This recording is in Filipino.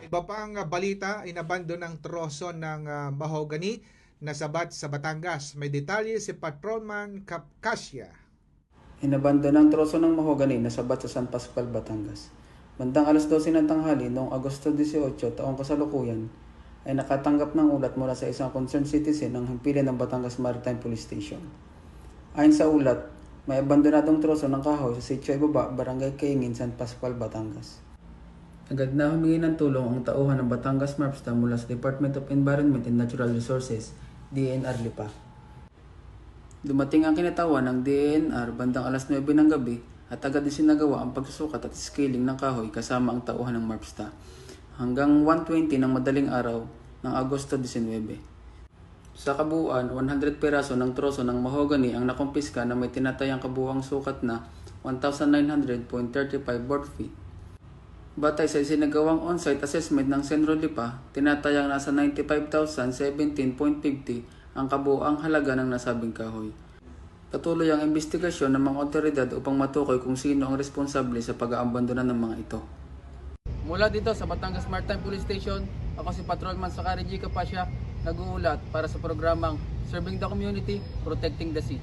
Iba pang balita, inabando ng troso ng mahogany na sabat sa Batangas. May detalye si Patrolman Kapkasya. Inabando ng troso ng mahogany na sabat sa San Pascual, Batangas. Bandang alas 12 ng tanghali noong Agosto 18, taong kasalukuyan, ay nakatanggap ng ulat mula sa isang concerned citizen ng himpilan ng Batangas Maritime Police Station. Ayon sa ulat, may abandonadong troso ng kahoy sa Sitio Ibaba, Barangay Kaingin, San Pascual, Batangas. Agad na humingi ng tulong ang tauhan ng Batangas MARPSTA mula sa Department of Environment and Natural Resources, DENR Lipa. Dumating ang kinatawan ng DENR bandang alas 9 ng gabi at agad din sinagawa ang pagsusukat at scaling ng kahoy kasama ang tauhan ng MARPSTA hanggang 1:20 ng madaling araw ng Agosto 19. Sa kabuuan, 100 peraso ng troso ng mahogany ang nakumpiska na may tinatayang kabuuang sukat na 1,900.35 board feet. Batay sa isinagawang on-site assessment ng Senro Lipa, tinatayang nasa 95,017.50 ang kabuuang halaga ng nasabing kahoy. Patuloy ang investigasyon ng mga otoridad upang matukoy kung sino ang responsable sa pag-aabandona ng mga ito. Mula dito sa Batangas Maritime Police Station, ako si Patrolman Sakari G. Kapasya, nag-uulat para sa programang Serving the Community, Protecting the Sea.